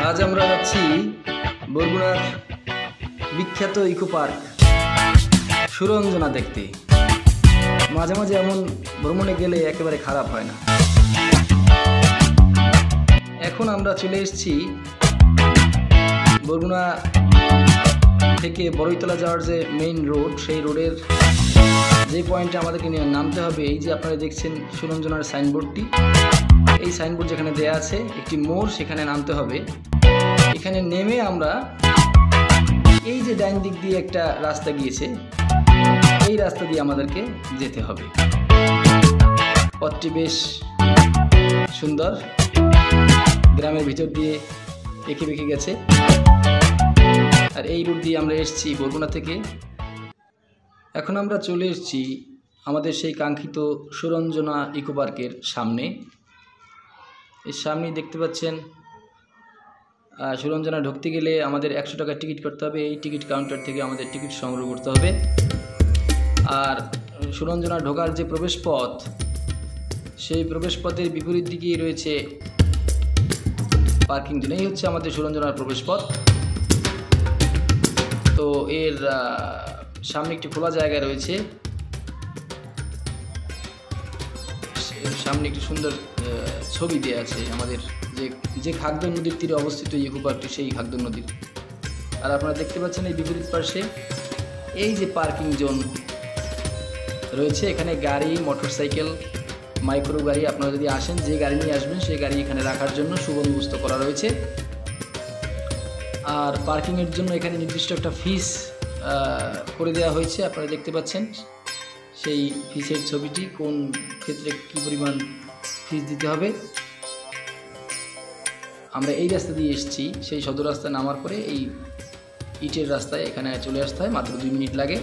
আজ আমরা যাচ্ছি বরগুনার বিখ্যাত ইকো পার্ক সুরঞ্জনা দেখতে। মাঝে মাঝে এমন ভ্রমণে গেলে একেবারে খারাপ হয় না। এখন আমরা চলে এসেছি বরগুনা থেকে বড়ইতলা যাওয়ার যে মেইন রোড, সেই রোডের যে পয়েন্টে আমাদেরকে নামতে হবে, এই যে আপনারা দেখছেন সুরঞ্জনার সাইনবোর্ডটি, এই সাইনবোর্ড যেখানে দেয়া আছে একটি মোড়, সেখানে নামতে হবে। এখানে নেমে আমরা এই যে ডাইন দিক দিয়ে একটা রাস্তা গিয়েছে, এই রাস্তা দিয়ে আমাদেরকে যেতে হবে। পথটি বেশ সুন্দর, গ্রামের ভিতর দিয়ে এঁকে বেঁকে গেছে। আর এই রুট দিয়ে আমরা এসেছি বরগুনা থেকে। এখন আমরা চলে এসেছি আমাদের সেই কাঙ্ক্ষিত সুরঞ্জনা ইকো পার্কের সামনে। এর সামনেই দেখতে পাচ্ছেন সুরঞ্জনা ঢুকতে গেলে আমাদের 100 টাকা টিকিট করতে হবে। এই টিকিট কাউন্টার থেকে আমাদের টিকিট সংগ্রহ করতে হবে। আর সুরঞ্জনা ঢোকার যে প্রবেশ পথ, সেই প্রবেশ পথের বিপরীত দিকেই রয়েছে পার্কিং জোন। এই হচ্ছে আমাদের সুরঞ্জনার প্রবেশ পথ। তো এর সামনে একটি খোলা জায়গা রয়েছে, সামনে একটি সুন্দর ছবি দেওয়া আছে আমাদের যে খাগদর নদীর তীরে অবস্থিত ইকো পার্কটি, সেই খাগদর নদীর। আর আপনারা দেখতে পাচ্ছেন এই বিপরীত পাশে এই যে পার্কিং জোন রয়েছে, এখানে গাড়ি, মোটরসাইকেল, মাইক্রো গাড়ি, আপনারা যদি আসেন যে গাড়ি নিয়ে আসবেন সেই গাড়ি এখানে রাখার জন্য সুবন্দোবস্ত করা রয়েছে। আর পার্কিংয়ের জন্য এখানে নির্দিষ্ট একটা ফিস করে দেওয়া হয়েছে, আপনারা দেখতে পাচ্ছেন সেই ফিসের ছবিটি, কোন ক্ষেত্রে কী পরিমাণ ফিস দিতে হবে। আমরা এই রাস্তা দিয়ে এসেছি, সেই সদর রাস্তায় নামার পরে এই ইটের রাস্তায় এখানে চলে আসতে হয়, মাত্র 2 মিনিট লাগে।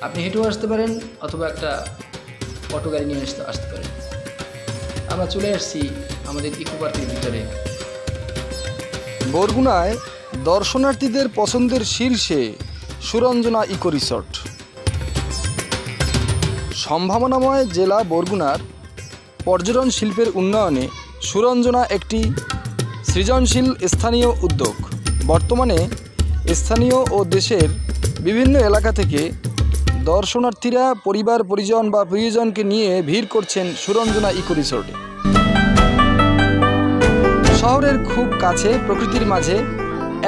আপনি হেঁটেও আসতে পারেন অথবা একটা অটো গাড়ি নিয়ে আসতে পারেন। আমরা চলে আসছি আমাদের ইকো পার্কের ভিতরে। বরগুনায় দর্শনার্থীদের পছন্দের শীর্ষে সুরঞ্জনা ইকো রিসর্ট। সম্ভাবনাময় জেলা বরগুনার পর্যটন শিল্পের উন্নয়নে সুরঞ্জনা একটি সৃজনশীল স্থানীয় উদ্যোগ। বর্তমানে স্থানীয় ও দেশের বিভিন্ন এলাকা থেকে দর্শনার্থীরা পরিবার পরিজন বা প্রিয়জনকে নিয়ে ভিড় করছেন সুরঞ্জনা ইকো রিসর্টে। শহরের খুব কাছে প্রকৃতির মাঝে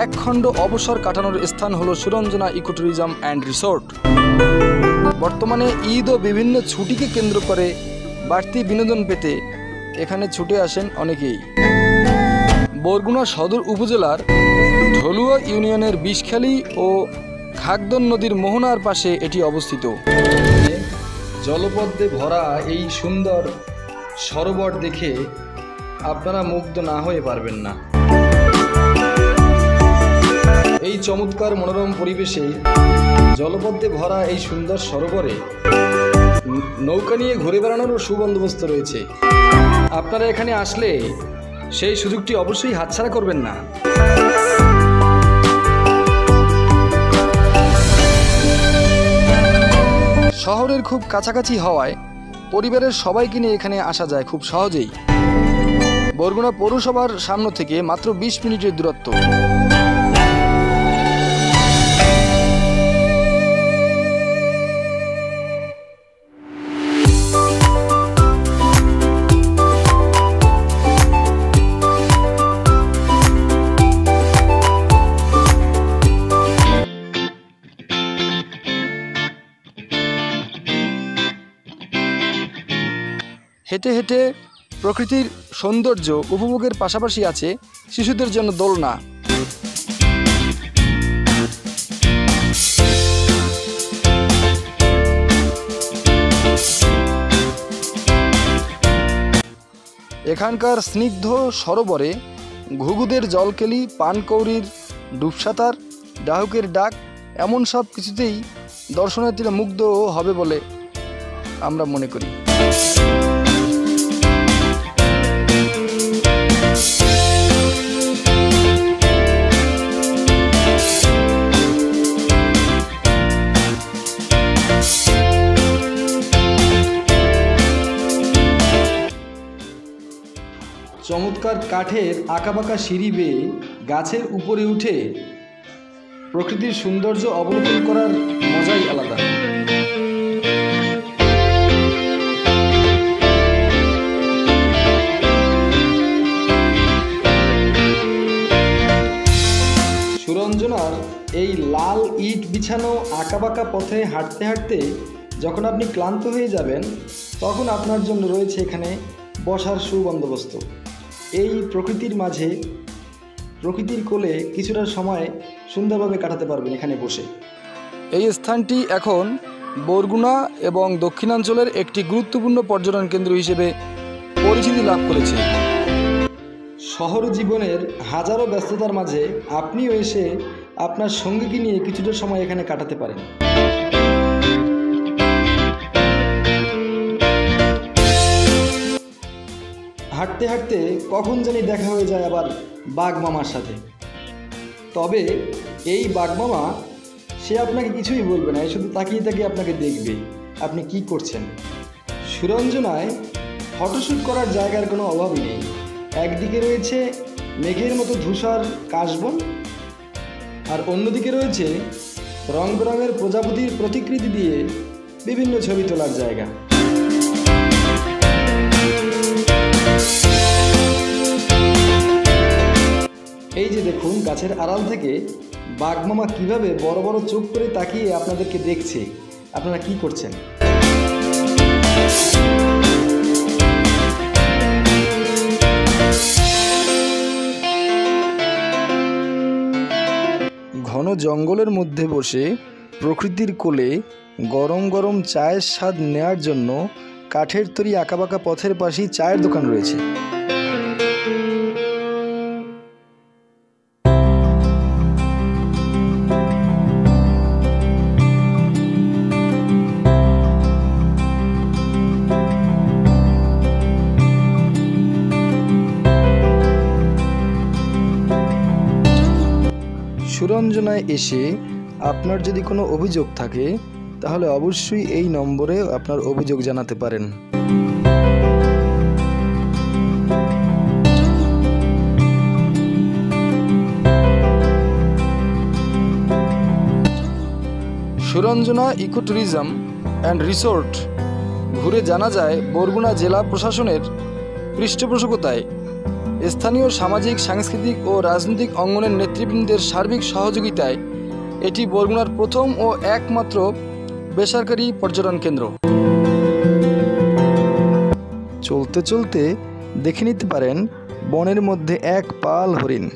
একখণ্ড অবসর কাটানোর স্থান হলো Suranjana eco tourism and resort. বর্তমানে ঈদ ও বিভিন্ন ছুটিকে কেন্দ্র করে বাড়তি বিনোদন পেতে এখানে ছুটে আসেন অনেকেই। বরগুনা সদর উপজেলার ঢলুয়া ইউনিয়নের বিষখালী ও খাগদর নদীর মোহনার পাশে এটি অবস্থিত। জলপদ্মে ভরা এই সুন্দর সরোবর দেখে আপনারা মুগ্ধ না হয়ে পারবেন না। এই চমৎকার মনোরম পরিবেশে জলপদ্মে ভরা এই সুন্দর সরোবরে নৌকা নিয়ে ঘুরে বেড়ানোরও সুবন্দোবস্ত রয়েছে। আপনারা এখানে আসলে সেই সুযোগটি অবশ্যই হাতছাড়া করবেন না। শহরের খুব কাছাকাছি হওয়ায় পরিবারের সবাইকে নিয়ে এখানে আসা যায় খুব সহজেই। বরগুনা পৌরসভার সামনে থেকে মাত্র 20 মিনিটের দূরত্ব। হেঁটে হেঁটে প্রকৃতির সৌন্দর্য উপভোগের পাশাপাশি আছে শিশুদের জন্য দোলনা। এখানকার স্নিগ্ধ সরোবরে ঘুঘুদের জলকেলি, পানকৌড়ির ডুবসাঁতার, ডাহুকের ডাক, এমন সব কিছুতেই দর্শনার্থীরা মুগ্ধ হবে বলে আমরা মনে করি। চমৎকার করার কাঠের আঁকাবাঁকা সিঁড়ি বেয়ে গাছের উপরে উঠে প্রকৃতির সৌন্দর্য অবলোকন করার মজাই আলাদা। সুরঞ্জনার এই লাল ইট বিছানো আঁকাবাঁকা পথে হাঁটতে হাঁটতে যখন আপনি ক্লান্ত হয়ে যাবেন, তখন আপনার জন্য রয়েছে এখানে বসার সুবন্দোবস্ত। এই প্রকৃতির মাঝে, প্রকৃতির কোলে কিছুটা সময় সুন্দরভাবে কাটাতে পারবেন এখানে বসে। এই স্থানটি এখন বরগুনা এবং দক্ষিণাঞ্চলের একটি গুরুত্বপূর্ণ পর্যটন কেন্দ্র হিসেবে পরিচিতি লাভ করেছে। শহর জীবনের হাজারো ব্যস্ততার মাঝে আপনিও এসে আপনার সঙ্গীকে নিয়ে কিছুটা সময় এখানে কাটাতে পারেন। হাঁটতে হাঁটতে কখন জানি দেখা হয়ে যায় আবার বাঘ মামার সাথে। তবে এই বাঘ মামা সে আপনাকে কিছুই বলবে না, শুধু তাকিয়ে তাকিয়ে আপনাকে দেখবে আপনি কি করছেন। সুরঞ্জনায় ফটোশ্যুট করার জায়গার কোনো অভাবই নেই। একদিকে রয়েছে মেঘের মতো ধূসর কাশবন, আর অন্যদিকে রয়েছে রং বেরঙের প্রজাপতির প্রতিকৃতি দিয়ে বিভিন্ন ছবি তোলার জায়গা। এই যে দেখুন, গাছের আড়াল থেকে বাঘমামা কিভাবে বড় বড় চোখ করে তাকিয়ে আপনাদেরকে দেখছে। আপনারা কি করছেন? ঘন জঙ্গলের মধ্যে বসে প্রকৃতির কোলে গরম গরম চায়ের স্বাদ নেওয়ার জন্য কাঠের তৈরি আঁকাবাঁকা পথের পাশেই চায়ের দোকান রয়েছে। সুরঞ্জনায় এসে আপনার যদি কোনো অভিযোগ থাকে তাহলে অবশ্যই এই নম্বরে আপনার অভিযোগ জানাতে পারেন। Suranjana eco tourism and resort ঘুরে জানা যায় বরগুনা জেলা প্রশাসনের পৃষ্ঠপোষকতায় স্থানীয় সামাজিক, সাংস্কৃতিক ও রাজনৈতিক অঙ্গনের নেতৃবৃন্দের সার্বিক সহযোগিতায় এটি বরগুনার প্রথম ও একমাত্র বেসরকারি পর্যটন কেন্দ্র। চলতে চলতে দেখে নিতে পারেন বনের মধ্যে এক পাল হরিণ।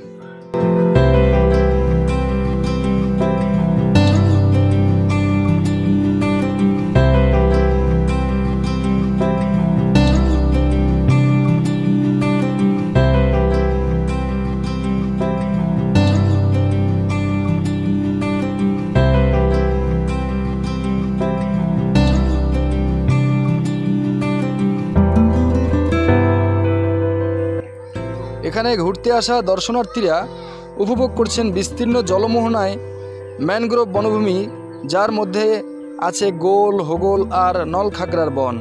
এখানে ঘুরতে আসা দর্শনার্থীরা উপভোগ করছেন বিস্তীর্ণ জলমোহনায় ম্যানগ্রোভ বনভূমি, যার মধ্যে আছে গোল, হোগল আর নলখাগড়ার বন।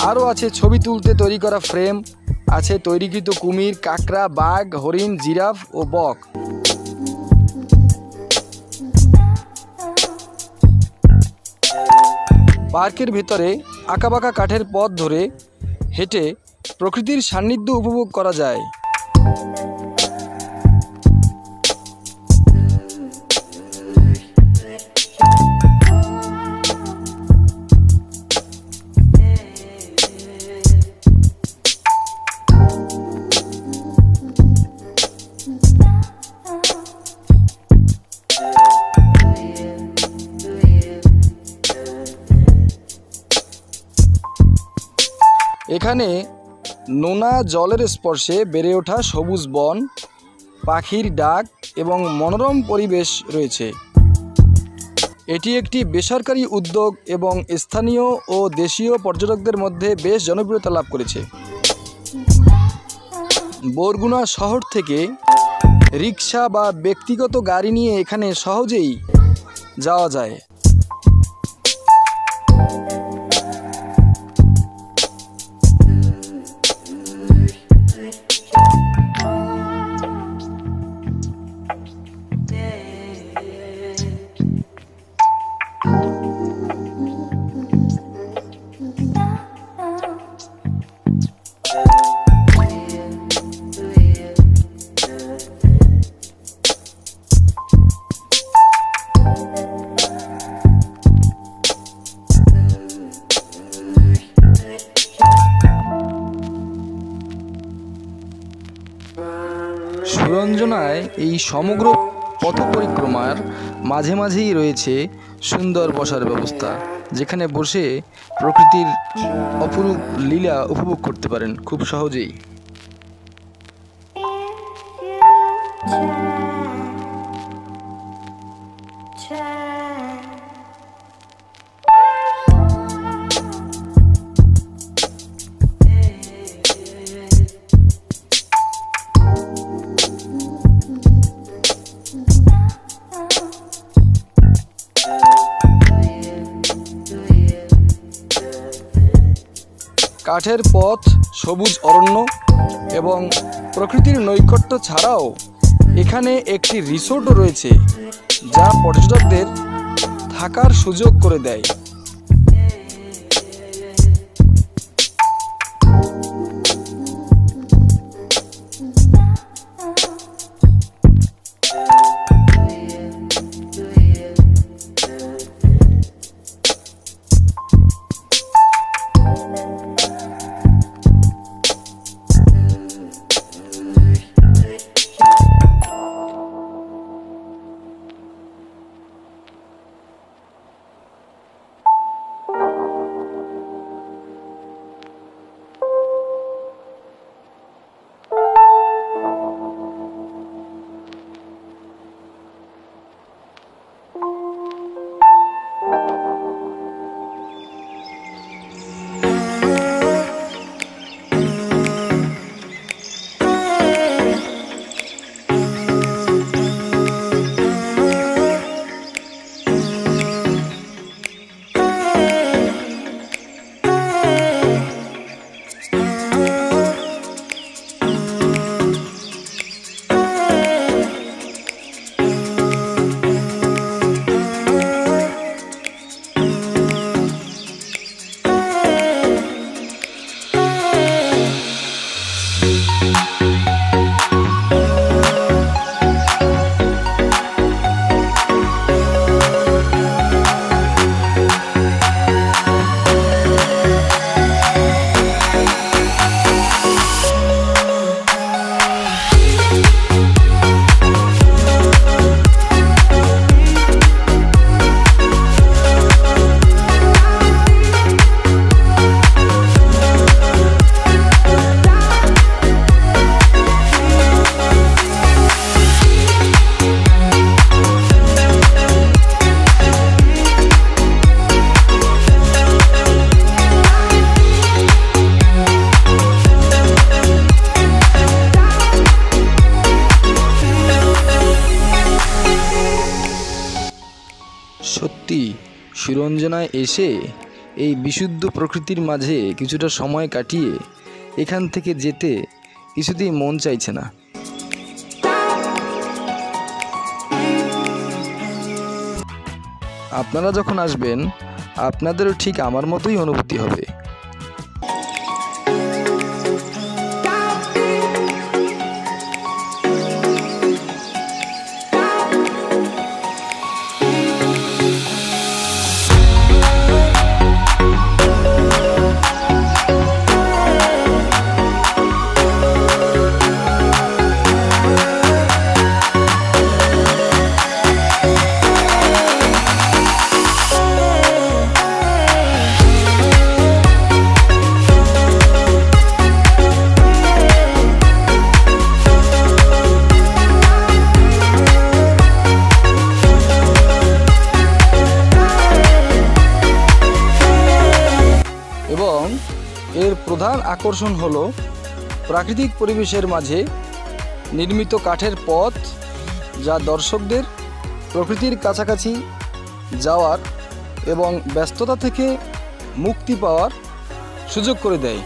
আরও আছে ছবি তুলতে তৈরি করা ফ্রেম, আছে তৈরিকৃত কুমির, কাঁকড়া, বাঘ, হরিণ, জিরাফ ও বক। পার্কের ভেতরে আঁকাবাঁকা কাঠের পথ ধরে হেঁটে প্রকৃতির সান্নিধ্য উপভোগ করা যায়। এখানে নোনা জলের স্পর্শে বেড়ে ওঠা সবুজ বন, পাখির ডাক এবং মনোরম পরিবেশ রয়েছে। এটি একটি বেসরকারি উদ্যোগ এবং স্থানীয় ও দেশীয় পর্যটকদের মধ্যে বেশ জনপ্রিয়তা লাভ করেছে। বরগুনা শহর থেকে রিক্সা বা ব্যক্তিগত গাড়ি নিয়ে এখানে সহজেই যাওয়া যায়। সুরঞ্জনায় এই সমগ্র পথ পরিক্রমার মাঝে মাঝেই রয়েছে সুন্দর বসার ব্যবস্থা, যেখানে বসে প্রকৃতির অপরূপ লীলা উপভোগ করতে পারেন খুব সহজেই। কাঠের পথ, সবুজ অরণ্য এবং প্রকৃতির নৈকট্য ছাড়াও এখানে একটি রিসোর্টও রয়েছে, যা পর্যটকদের থাকার সুযোগ করে দেয়। সত্যি সুরঞ্জনায় এসে এই বিশুদ্ধ প্রকৃতির মাঝে কিছুটা সময় কাটিয়ে এখান থেকে যেতে কিছুতেই মন চাইছে না। আপনারা যখন আসবেন আপনাদেরও ঠিক আমার মতোই অনুভূতি হবে। প্রধান আকর্ষণ হলো প্রাকৃতিক পরিবেশের মাঝে নির্মিত কাঠের পথ, যা দর্শকদের প্রকৃতির কাছাকাছি যাওয়ার এবং ব্যস্ততা থেকে মুক্তি পাওয়ার সুযোগ করে দেয়।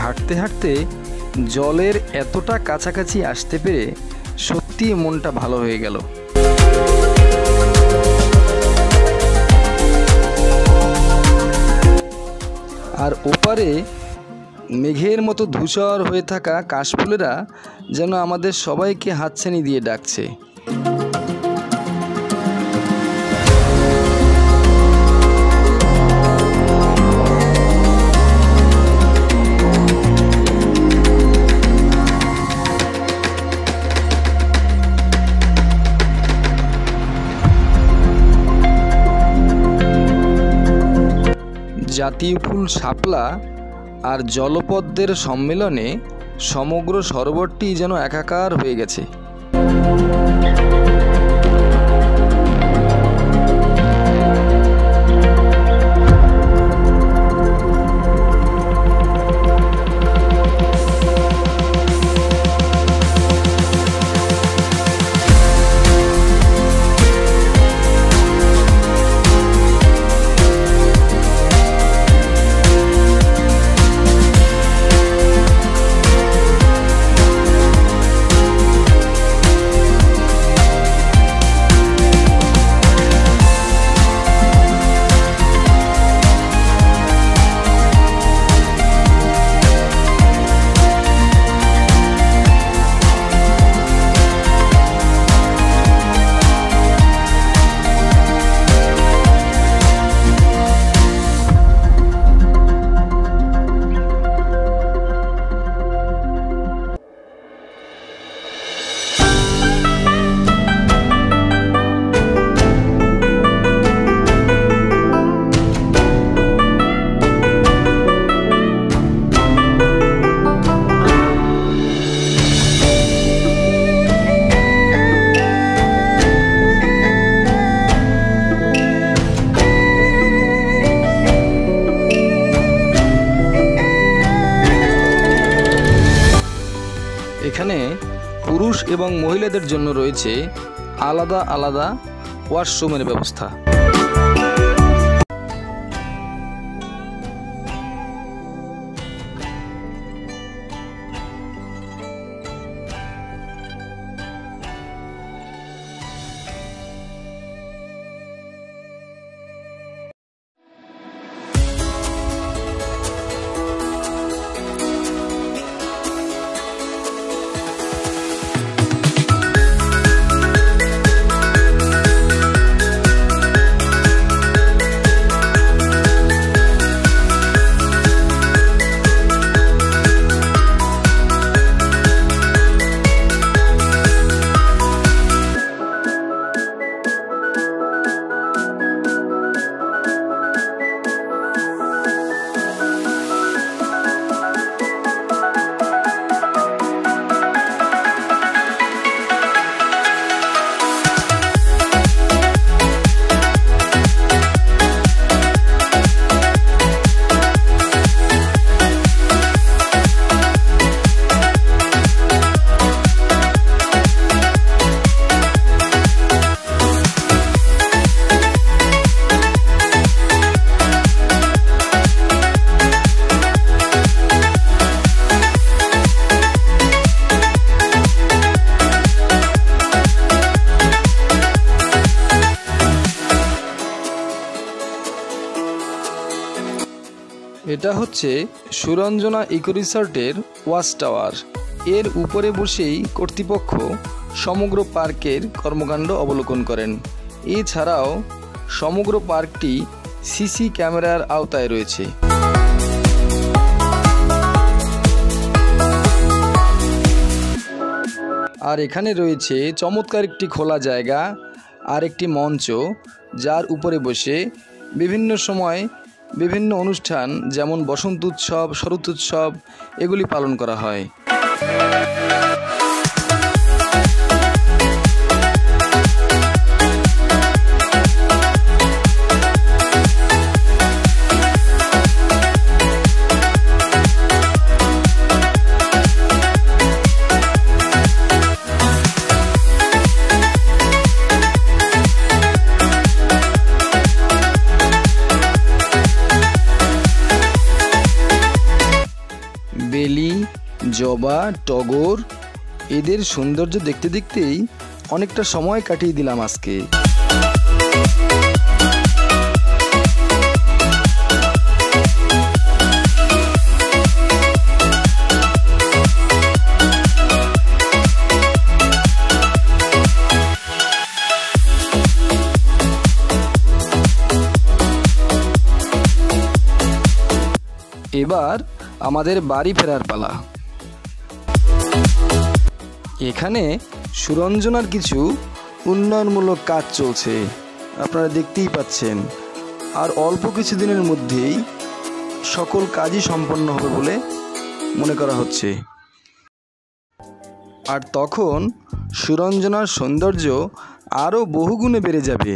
হাঁটতে হাঁটতে জলের এতটা কাছাকাছি আসতে পেরে সত্যি মনটা ভালো হয়ে গেল। আর ওপারে মেঘের মতো ধূসর হয়ে থাকা কাশফুলেরা যেন আমাদের সবাইকে হাতছানি দিয়ে ডাকছে। জাতীয় ফুল শাপলা আর জলপদ্মের সম্মেলনে সমগ্র সরোবরটি যেন একাকার হয়ে গেছে। এখানে পুরুষ এবং মহিলাদের জন্য রয়েছে আলাদা আলাদা ওয়াশরুমের ব্যবস্থা। এটা হচ্ছে সুরঞ্জনা ইকো রিসর্টের ওয়াচ টাওয়ার। এর উপরে বসেই কর্তৃপক্ষ সমগ্র পার্কের কর্মকাণ্ড অবলোকন করেন। এছাড়াও সমগ্র পার্কটি সিসি ক্যামেরার আওতায় রয়েছে। আর এখানে রয়েছে চমৎকার একটি খোলা জায়গা আর একটি মঞ্চ, যার উপরে বসে বিভিন্ন সময় বিভিন্ন অনুষ্ঠান যেমন বসন্ত উৎসব, শরৎ উৎসব এগুলি পালন করা হয়। বেলি, জবা, টগর এদের সৌন্দর্য দেখতে দেখতেই অনেকটা সময় কাটিয়ে দিলাম আজকে। এবার আমাদের বাড়ি ফেরার পালা। এখানে সুরঞ্জনার কিছু উন্নয়নমূলক কাজ চলছে, আপনারা দেখতেই পাচ্ছেন। আর অল্প কিছুদিনের মধ্যেই সকল কাজই সম্পন্ন হবে বলে মনে করা হচ্ছে। আর তখন সুরঞ্জনার সৌন্দর্য আরও বহুগুণে বেড়ে যাবে।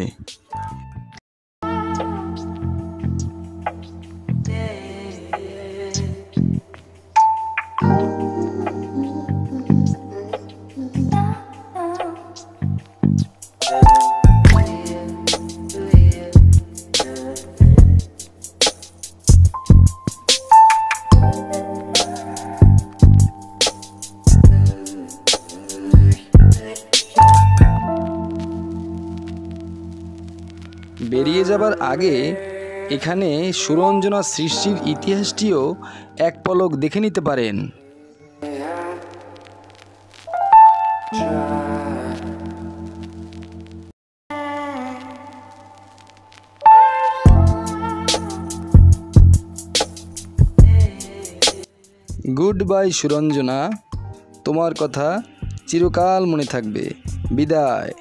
বেরিয়ে যাবার আগে এখানে সুরঞ্জনা সৃষ্টির ইতিহাসটিও এক পলক দেখে নিতে পারেন। গুড বাই সুরঞ্জনা, তোমার কথা চিরকাল মনে থাকবে। বিদায়।